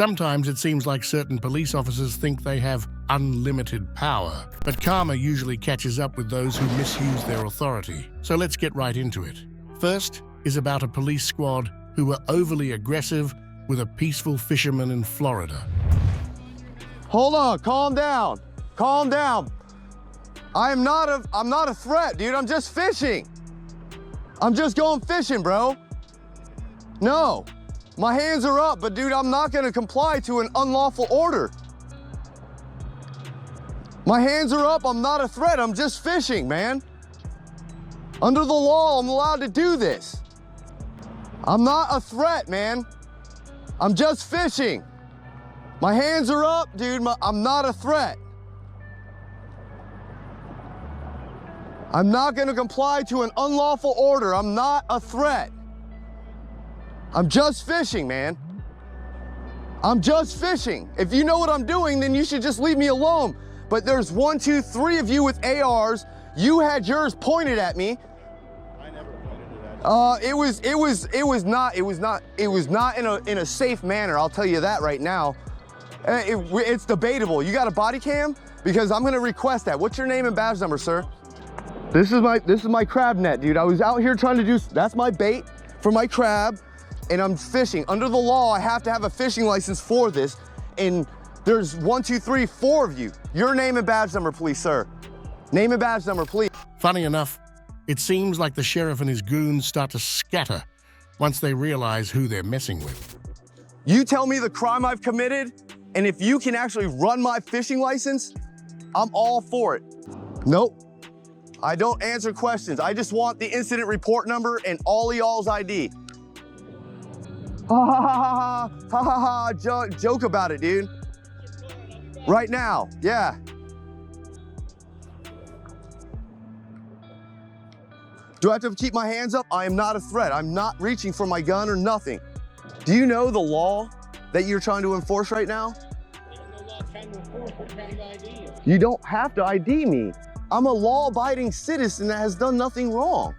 Sometimes it seems like certain police officers think they have unlimited power, but karma usually catches up with those who misuse their authority. So let's get right into it. First is about a police squad who were overly aggressive with a peaceful fisherman in Florida. Hold on, calm down. Calm down. I'm not a threat, dude. I'm just fishing. I'm just going fishing, bro. No, my hands are up, but dude, I'm not gonna comply to an unlawful order. My hands are up, I'm not a threat, I'm just fishing, man. Under the law, I'm allowed to do this. I'm not a threat, man. I'm just fishing. My hands are up, dude, I'm not a threat. I'm not gonna comply to an unlawful order. I'm not a threat. I'm just fishing, man. I'm just fishing. If you know what I'm doing, then you should just leave me alone. But there's 1, 2, 3 of you with ARs. You had yours pointed at me. I never pointed it at you. It was not in a safe manner. I'll tell you that right now. It's debatable. You got a body cam? Because I'm gonna request that. What's your name and badge number, sir? This is my crab net, dude. I was out here trying to do, that's my bait for my crab, and I'm fishing. Under the law, I have to have a fishing license for this, and there's 1, 2, 3, 4 of you. Your name and badge number, please, sir. Name and badge number, please. Funny enough, it seems like the sheriff and his goons start to scatter once they realize who they're messing with. You tell me the crime I've committed, and if you can actually run my fishing license, I'm all for it. Nope. I don't answer questions. I just want the incident report number and all of y'all's ID. Ha ha ha ha ha ha ha, joke about it, dude. Right now, yeah. Do I have to keep my hands up? I am not a threat. I'm not reaching for my gun or nothing. Do you know the law that you're trying to enforce right now? You don't have to ID me. I'm a law-abiding citizen that has done nothing wrong.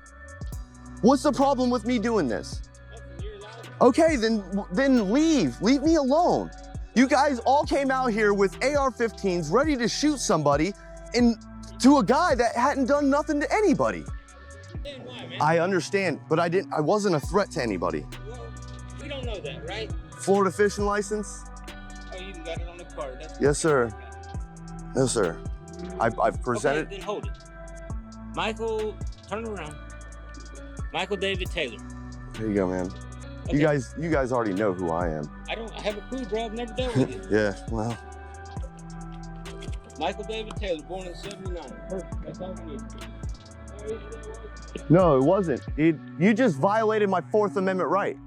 What's the problem with me doing this? Okay, then leave me alone. You guys all came out here with AR-15s ready to shoot somebody and to a guy that hadn't done nothing to anybody. I understand, but I wasn't a threat to anybody. Well, we don't know that, right? Florida fishing license? Oh, you got it on the card. That's Yes, sir. Yes, sir. I've presented. Okay, then hold it. Michael, turn around. Michael David Taylor. There you go, man. Okay. You guys already know who I am. I have a clue, bro. I've never dealt with you. Yeah, well. Michael David Taylor, born in '79. Perfect. That's all we need. No, it wasn't. You just violated my Fourth Amendment right.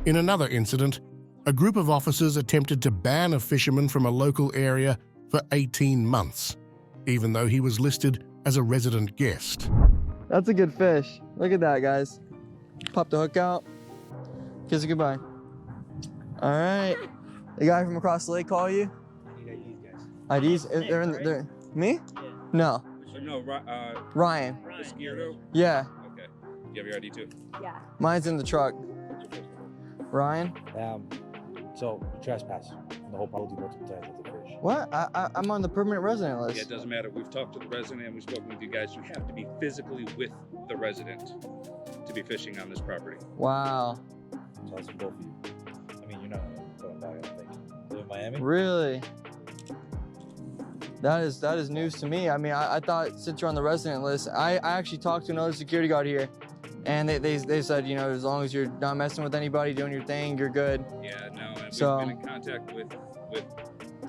In another incident, a group of officers attempted to ban a fisherman from a local area for 18 months, even though he was listed as a resident guest. That's a good fish. Look at that, guys. Pop the hook out. Kiss it goodbye. All right. The guy from across the lake call you? I need IDs, guys. IDs? They're in the, me? Yeah. No. No, Ryan. Escudo? Yeah. Okay. You have your ID too? Yeah. Mine's in the truck. Ryan? So trespass. The whole public multiple times with the fish. What? I'm on the permanent resident list. Yeah, it doesn't matter. We've talked to the resident and we've spoken with you guys. You have to be physically with the resident to be fishing on this property. Wow. So that's for both of you. I mean, you're not going by, I don't think. Live in Miami? Really? That is news to me. I mean, I thought since you're on the resident list, I actually talked to another security guard here, and they said, you know, as long as you're not messing with anybody, doing your thing, you're good. Yeah, no, and So, we've been in contact with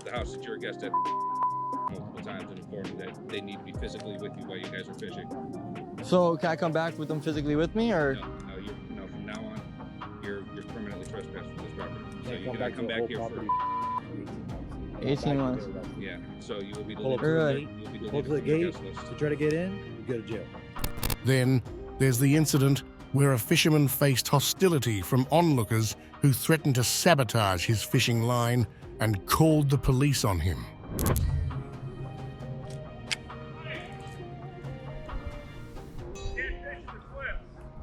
the house that you're a guest at multiple times and informed them that they need to be physically with you while you guys are fishing. So can I come back with them physically with me, or? No, from now on, you're permanently trespassed from this property. So Can't you come cannot back come to the back whole here property. for 18 months. yeah. So you will be Pull up deleted. to You'll be Pull deleted to the from your gate. guest list. To try to get in, you go to jail. Then there's the incident where a fisherman faced hostility from onlookers who threatened to sabotage his fishing line and called the police on him.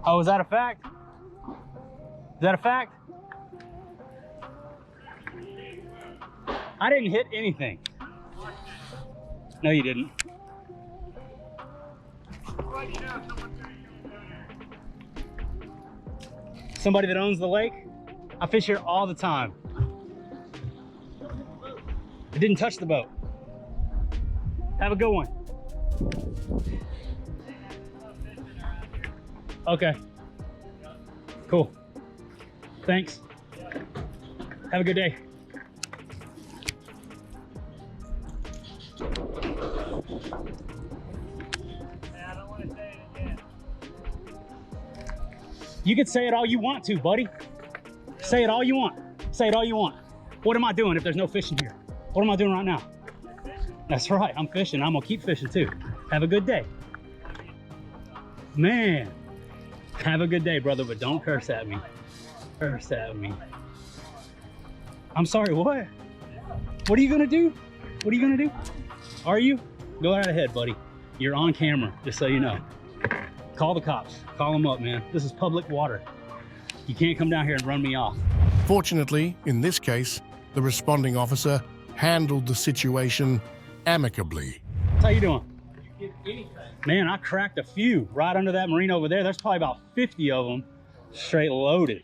Oh, is that a fact? Is that a fact? I didn't hit anything. No, you didn't. Somebody that owns the lake? I fish here all the time. I didn't touch the boat. Have a good one. Okay. Cool. Thanks. Have a good day. You can say it all you want to, buddy. Say it all you want. Say it all you want. What am I doing if there's no fishing here? What am I doing right now? That's right, I'm fishing. I'm gonna keep fishing too. Have a good day. Man, have a good day, brother, but don't curse at me. Curse at me. I'm sorry, what? What are you gonna do? What are you gonna do? Are you? Go right ahead, buddy. You're on camera, just so you know. Call the cops. Call them up, man. This is public water. You can't come down here and run me off. Fortunately, in this case, the responding officer handled the situation amicably. How you doing? Man, I cracked a few right under that marine over there. There's probably about 50 of them straight loaded.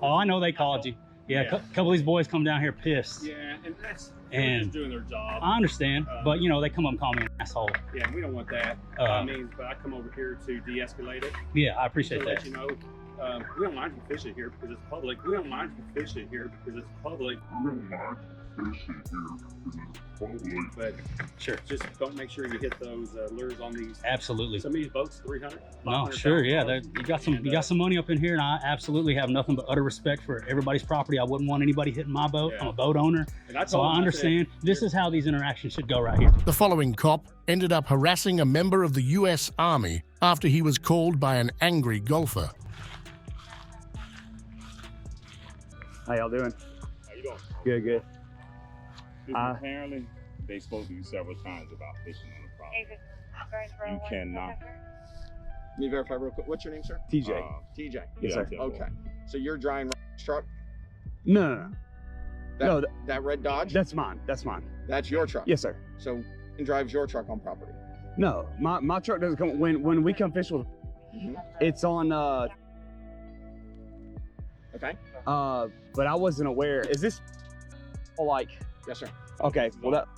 Oh, I know they called you. Yeah, a couple of these boys come down here pissed. Yeah, and that's And just doing their job. I understand, but you know, they come up and call me an asshole. Yeah, we don't want that. I mean, but I come over here to de-escalate it. Yeah, I appreciate to that. let you know, we don't mind you fishing here because it's public. We don't mind you fishing here because it's public. But Sure. just don't make sure you hit those lures on these. Absolutely. Some of these boats, 300. No, sure, yeah. You got some money up in here, and I absolutely have nothing but utter respect for everybody's property. I wouldn't want anybody hitting my boat. Yeah. I'm a boat owner, And so I understand. This is how these interactions should go right here. The following cop ended up harassing a member of the U.S. Army after he was called by an angry golfer. How y'all doing? How you doing? Good, good. Apparently, they spoke to you several times about fishing on the property. You cannot. Let me verify real quick. What's your name, sir? TJ. TJ. Yes, sir. Okay. So you're driving truck? No. That red Dodge? That's mine. That's mine. That's your truck? Yes, sir. So and drives your truck on property? No, my truck doesn't come when we come fish with. It's on. Okay. But I wasn't aware. Is this like? Yes, sir. Okay. Well, that.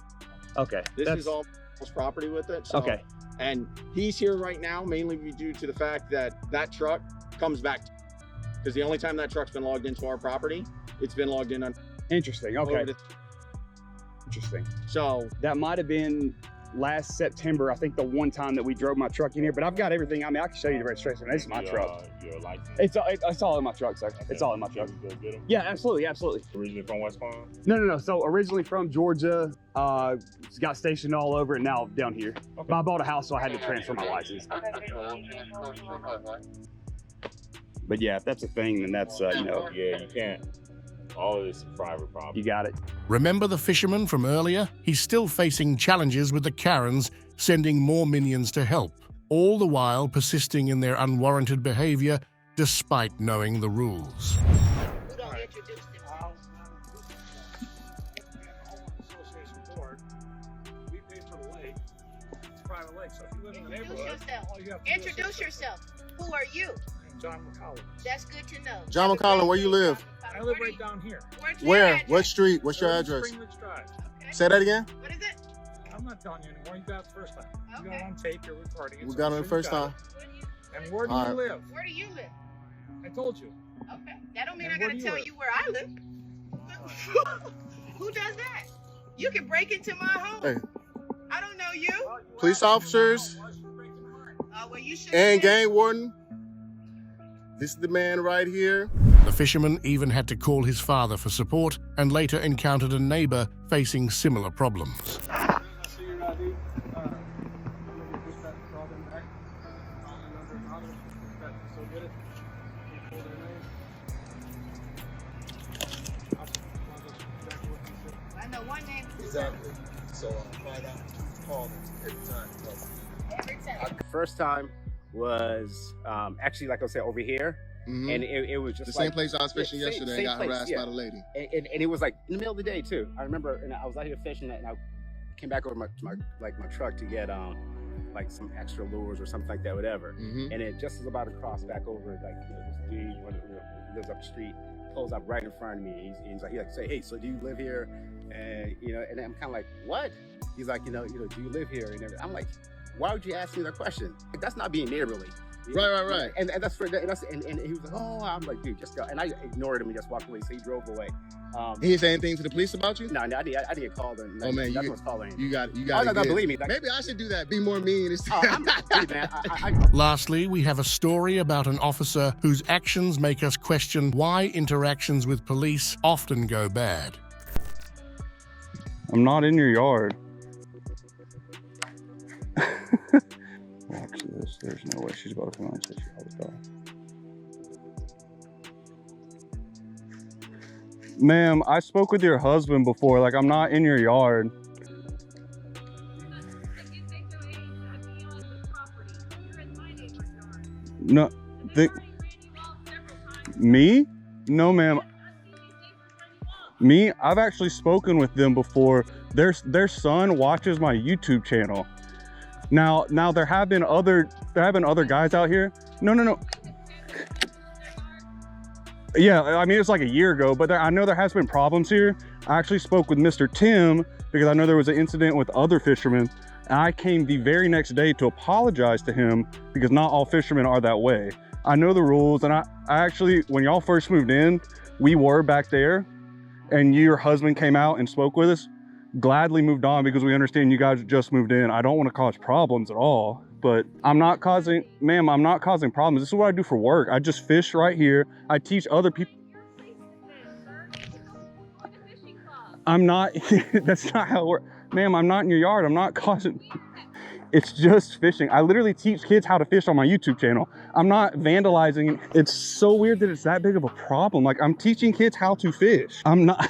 Okay. This is all property with it. So, okay. And he's here right now mainly due to the fact that that truck comes back because the only time that truck's been logged into our property, it's been logged in on. Interesting. Okay. Interesting. So that might have been last September. I think the one time that we drove my truck in here. But I've got everything. I mean, I can show you the registration. This is my truck. Your license? It's all in my truck, sir. It's all in my truck. Yeah, absolutely, absolutely. Originally from West Palm? No. So originally from Georgia, got stationed all over, and now down here. Okay. But I bought a house, so I had to transfer my license. But yeah, if that's a thing, then that's you know. Yeah, you can't. All of this is private property. You got it. Remember the fisherman from earlier? He's still facing challenges with the Karens sending more minions to help, all the while persisting in their unwarranted behavior despite knowing the rules. Who don't introduce themselves? Association board. We pay for the lake. It's a private lake, so if you live in the Introduce neighborhood, yourself. all you have to do is Introduce yourself. Who are you? John McCollum. That's good to know. John McCollum, where you live? I live right down here. Where? What street? What's your address? Spring Ridge Drive. Okay. Say that again. What is it? I'm not telling you anymore. You got it the first time. You got Okay. it on tape. You're recording it. We so got I'm it the sure you first got time. it. And where do All you right. live? Where do you live? I told you. Okay. That don't mean And I where gotta do you tell live? you where I live. Who does that? You can break into my home. Hey. I don't know you. Police officers Well, you should. and gang warden. This is the man right here. The fisherman even had to call his father for support and later encountered a neighbor facing similar problems. I know one name. Exactly. So find out. Call them every time. Every time. First time was actually, like I said, over here. and it was just the same place I was fishing yesterday. Same got place, harassed by the lady, and it was like in the middle of the day too. I remember, and I was out here fishing, and I came back over to my truck to get like some extra lures or something like that, whatever. And it just was about to cross back over, like this dude who lives up the street pulls up right in front of me. He's like, say, hey, so do you live here? And and I'm kind of like, what? He's like, do you live here? And I'm like, why would you ask me that question? Like, that's not being neighborly. Right. And that's for and he was like, oh, I'm like, dude, just go. And I ignored him and just walked away. So he drove away. He didn't say anything to the police about you? No, I didn't call them. Oh man, you got. Oh, no, believe me. Maybe I should do that. Be more mean. Lastly, we have a story about an officer whose actions make us question why interactions with police often go bad. I'm not in your yard. Watch this. There's no way she's about to come out and say she probably died. Ma'am, I spoke with your husband before. Like, I'm not in your yard. No, me? No, ma'am. Me? I've actually spoken with them before. Their son watches my YouTube channel. Now there have been other guys out here. No. Yeah, I mean, it's like a year ago, but I know there has been problems here. I actually spoke with Mr. Tim because I know there was an incident with other fishermen. And I came the very next day to apologize to him because not all fishermen are that way. I know the rules, and I actually, when y'all first moved in, we were back there, and your husband came out and spoke with us. Gladly moved on because we understand you guys just moved in. I don't want to cause problems at all, but I'm not causing problems. This is what I do for work. I just fish right here. I teach other people. I'm not, that's not how it works. Ma'am, I'm not in your yard. I'm not causing, it's just fishing. I literally teach kids how to fish on my YouTube channel. I'm not vandalizing. It's so weird that it's that big of a problem. Like, I'm teaching kids how to fish. I'm not.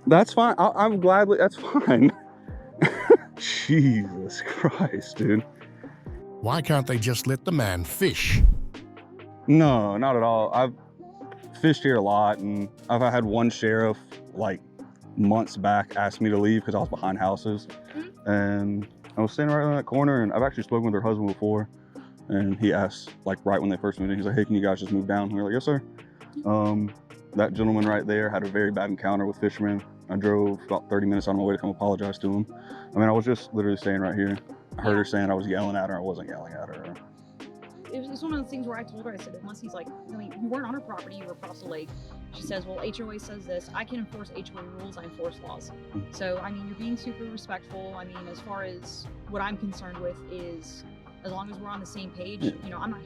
That's fine. I'm gladly, that's fine. Jesus Christ, dude. Why can't they just let the man fish? No, not at all. I've fished here a lot, and I've had one sheriff like months back ask me to leave because I was behind houses. And I was standing right in that corner, and I've actually spoken with her husband before, and he asked, like, right when they first moved in, he's like, hey, can you guys just move down? And we were like, yes, sir. That gentleman right there had a very bad encounter with Fisherman. I drove about 30 minutes on my way to come apologize to him. I mean, I was just literally staying right here. I heard her saying I was yelling at her. I wasn't yelling at her. It was one of those things where I told her, I said, unless he's like, I mean, you weren't on her property, you were across the lake. She says, well, HOA says this. I can enforce HOA rules, I enforce laws. So, I mean, you're being super respectful. I mean, as far as what I'm concerned with is, as long as we're on the same page, you know, I'm not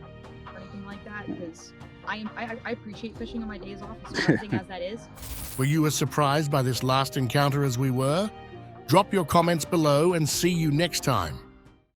or anything like that, because I appreciate fishing on my days off, as surprising as that is. Were you as surprised by this last encounter as we were? Drop your comments below and see you next time.